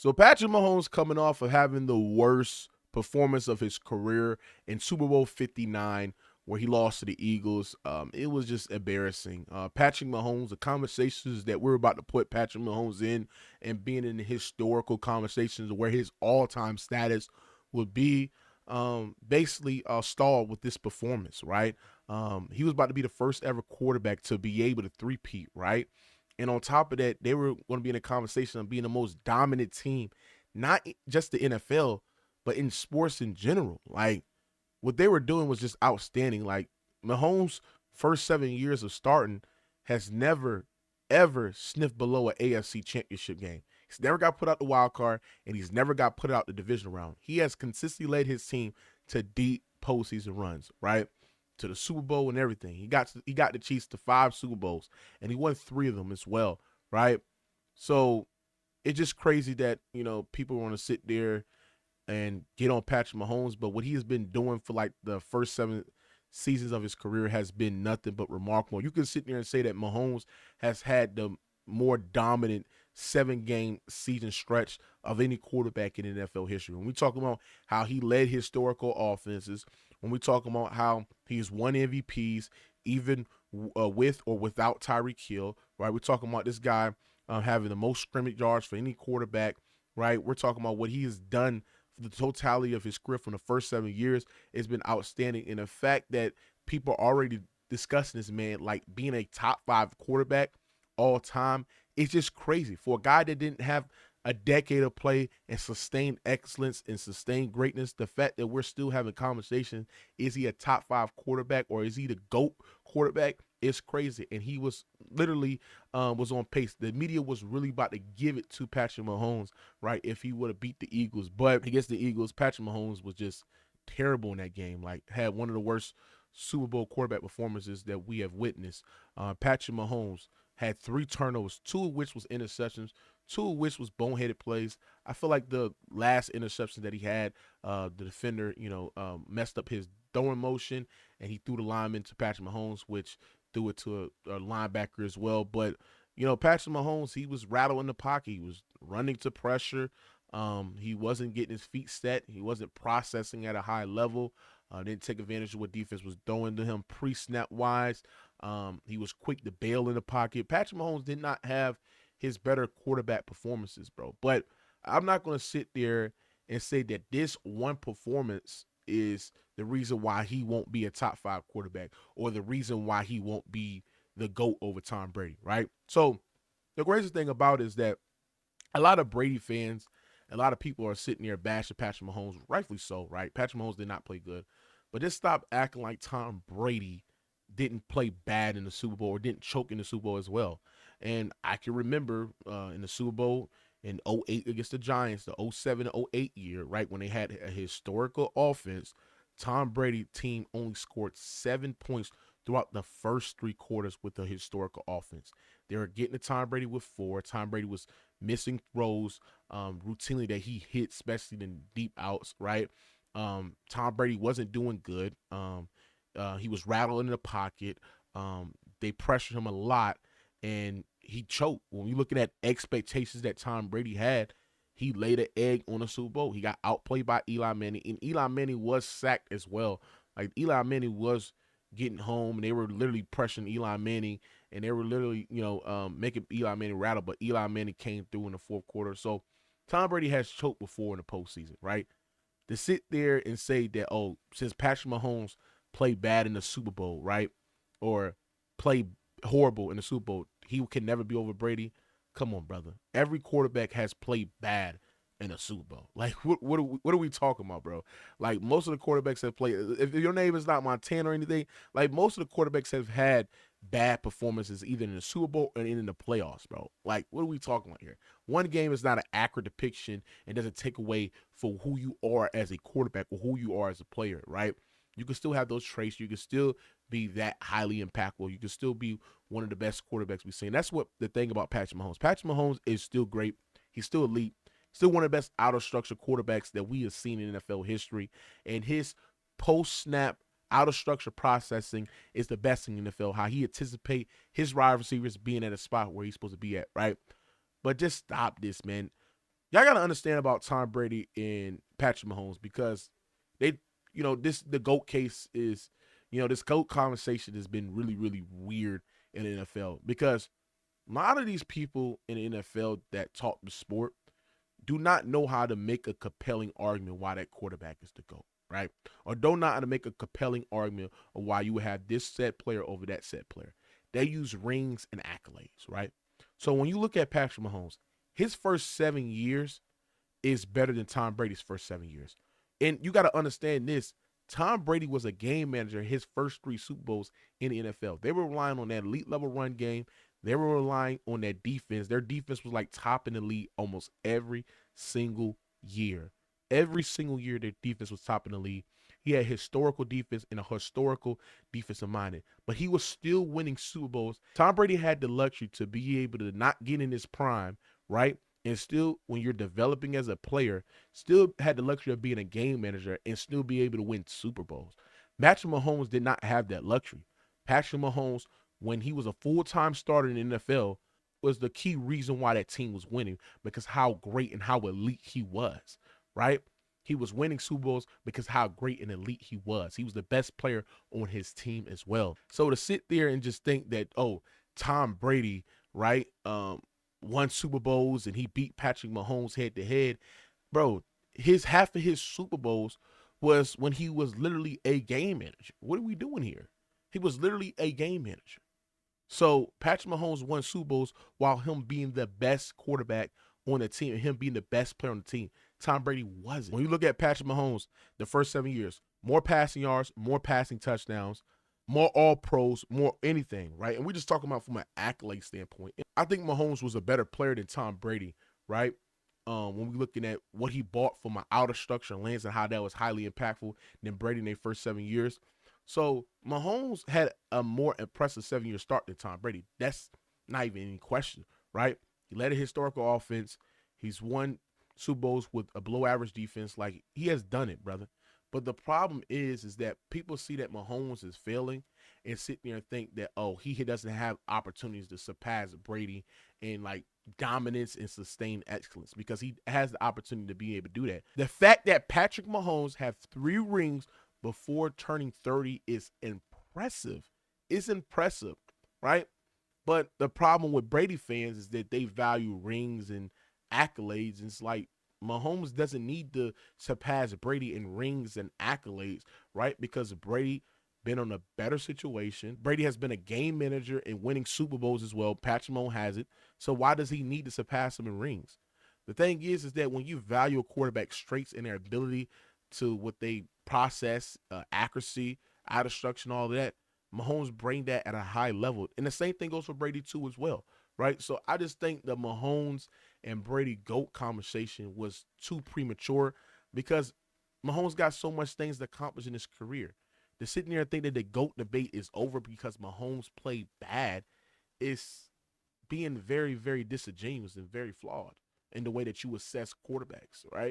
So Patrick Mahomes coming off of having the worst performance of his career in Super Bowl 59, where he lost to the Eagles. It was just embarrassing. Patrick Mahomes, the conversations that we're about to put Patrick Mahomes in, and being in historical conversations where his all-time status would be, basically stalled with this performance, right? He was about to be the first ever quarterback to be able to three-peat, right? And on top of that, they were going to be in a conversation of being the most dominant team, not just the NFL, but in sports in general. Like, what they were doing was just outstanding. Like, Mahomes' first 7 years of starting has never, ever sniffed below an AFC championship game. He's never got put out the wild card, and he's never got put out the division round. He has consistently led his team to deep postseason runs, right? To the Super Bowl and everything. He got the Chiefs to 5 Super Bowls, and he won 3 of them as well, right? So it's just crazy that people want to sit there and get on Patrick Mahomes, but what he has been doing for like the first 7 seasons of his career has been nothing but remarkable. You can sit there and say that Mahomes has had the more dominant 7 game season stretch of any quarterback in NFL history. When we talk about how he led historical offenses, when we talk about how he's won MVPs, even with or without Tyreek Hill, right? We're talking about this guy having the most scrimmage yards for any quarterback, right? We're talking about what he has done for the totality of his career from the first 7 years. It's been outstanding. And the fact that people are already discussing this man like being a top 5 quarterback all time, it's just crazy. For a guy that didn't have a decade of play and sustained excellence and sustained greatness, the fact that we're still having conversation, is he a top 5 quarterback or is he the GOAT quarterback? It's crazy. And he was literally was on pace. The media was really about to give it to Patrick Mahomes, right, if he would have beat the Eagles. But against the Eagles, Patrick Mahomes was just terrible in that game. Like, had one of the worst Super Bowl quarterback performances that we have witnessed. Patrick Mahomes had 3 turnovers, 2 of which was interceptions, 2 of which was boneheaded plays. I feel like the last interception that he had, the defender, messed up his throwing motion, and he threw the lineman to Patrick Mahomes, which threw it to a linebacker as well. But Patrick Mahomes, he was rattling the pocket. He was running to pressure. He wasn't getting his feet set. He wasn't processing at a high level. Didn't take advantage of what defense was throwing to him pre-snap wise. He was quick to bail in the pocket. Patrick Mahomes did not have his better quarterback performances, bro. But I'm not going to sit there and say that this one performance is the reason why he won't be a top 5 quarterback or the reason why he won't be the GOAT over Tom Brady, right? So the craziest thing about it is that a lot of Brady fans, a lot of people are sitting there bashing Patrick Mahomes, rightfully so, right? Patrick Mahomes did not play good. But just stop acting like Tom Brady didn't play bad in the Super Bowl or didn't choke in the Super Bowl as well. And I can remember in the Super Bowl in '08 against the Giants, the '07 to '08 year, right, when they had a historical offense, Tom Brady team only scored 7 points throughout the first 3 quarters with the historical offense. They were getting to Tom Brady with 4. Tom Brady was missing throws routinely that he hit, especially the deep outs, right? Tom Brady wasn't doing good. He was rattling in the pocket. They pressured him a lot, and he choked. When you're looking at expectations that Tom Brady had, he laid an egg on a Super Bowl. He got outplayed by Eli Manning, and Eli Manning was sacked as well. Like, Eli Manning was getting home, and they were literally pressuring Eli Manning, and they were literally, making Eli Manning rattle. But Eli Manning came through in the fourth quarter. So Tom Brady has choked before in the postseason, right? To sit there and say that, oh, since Patrick Mahomes played bad in the Super Bowl, right, or played horrible in the Super Bowl, he can never be over Brady. Come on, brother. Every quarterback has played bad in a Super Bowl. Like, what are we talking about, bro? Like, most of the quarterbacks have played. If your name is not Montana or anything, like, most of the quarterbacks have had bad performances either in the Super Bowl or in the playoffs, bro. Like, what are we talking about here? One game is not an accurate depiction and doesn't take away for who you are as a quarterback or who you are as a player, right? You can still have those traits. You can still be that highly impactful. You can still be one of the best quarterbacks we've seen. That's what the thing about Patrick Mahomes. Patrick Mahomes is still great. He's still elite. Still one of the best out of structure quarterbacks that we have seen in NFL history. And his post snap out of structure processing is the best in the NFL. How he anticipate his wide receivers being at a spot where he's supposed to be at, right? But just stop this, man. Y'all got to understand about Tom Brady and Patrick Mahomes because they, the GOAT case is, this GOAT conversation has been really, really weird in the NFL because a lot of these people in the NFL that talk the sport do not know how to make a compelling argument why that quarterback is the GOAT, right? Or don't know how to make a compelling argument of why you would have this set player over that set player. They use rings and accolades, right? So when you look at Patrick Mahomes, his first 7 years is better than Tom Brady's first 7 years. And you got to understand this. Tom Brady was a game manager his first 3 Super Bowls in the NFL. They were relying on that elite level run game. They were relying on that defense. Their defense was like top in the league almost every single year. Every single year, their defense was top in the league. He had historical defense and a historical defensive minded, but he was still winning Super Bowls. Tom Brady had the luxury to be able to not get in his prime, right? And still, when you're developing as a player, still had the luxury of being a game manager and still be able to win Super Bowls. Patrick Mahomes did not have that luxury. Patrick Mahomes, when he was a full-time starter in the NFL, was the key reason why that team was winning because how great and how elite he was, right? He was winning Super Bowls because how great and elite he was. He was the best player on his team as well. So to sit there and just think that, oh, Tom Brady, right, won Super Bowls and he beat Patrick Mahomes head to head, bro, his half of his Super Bowls was when he was literally a game manager. What are we doing here? He was literally a game manager. So Patrick Mahomes won Super Bowls while him being the best quarterback on the team and him being the best player on the team. Tom Brady wasn't. When you look at Patrick Mahomes, the first 7 years, more passing yards, more passing touchdowns, more all pros, more anything, right? And we're just talking about from an accolade standpoint. I think Mahomes was a better player than Tom Brady, right? When we're looking at what he bought from an outer structure and lands and how that was highly impactful than Brady in their first 7 years. So Mahomes had a more impressive 7 year start than Tom Brady. That's not even any question, right? He led a historical offense. He's won Super Bowls with a below average defense. Like he has done it, brother. But the problem is that people see that Mahomes is failing and sit there and think that, oh, he doesn't have opportunities to surpass Brady in like dominance and sustained excellence because he has the opportunity to be able to do that. The fact that Patrick Mahomes have 3 rings before turning 30 is impressive. It's impressive, right? But the problem with Brady fans is that they value rings and accolades. And it's like Mahomes doesn't need to surpass Brady in rings and accolades, right? Because Brady been on a better situation. Brady has been a game manager in winning Super Bowls as well. Patrick Mahomes has it. So why does he need to surpass him in rings? The thing is that when you value a quarterback's strengths and their ability to what they process, accuracy, out of structure, and all of that, Mahomes bring that at a high level. And the same thing goes for Brady too as well, right? So I just think the Mahomes and Brady GOAT conversation was too premature because Mahomes got so much things to accomplish in his career. To sit there and think that the GOAT debate is over because Mahomes played bad is being very, very disingenuous and very flawed in the way that you assess quarterbacks, right?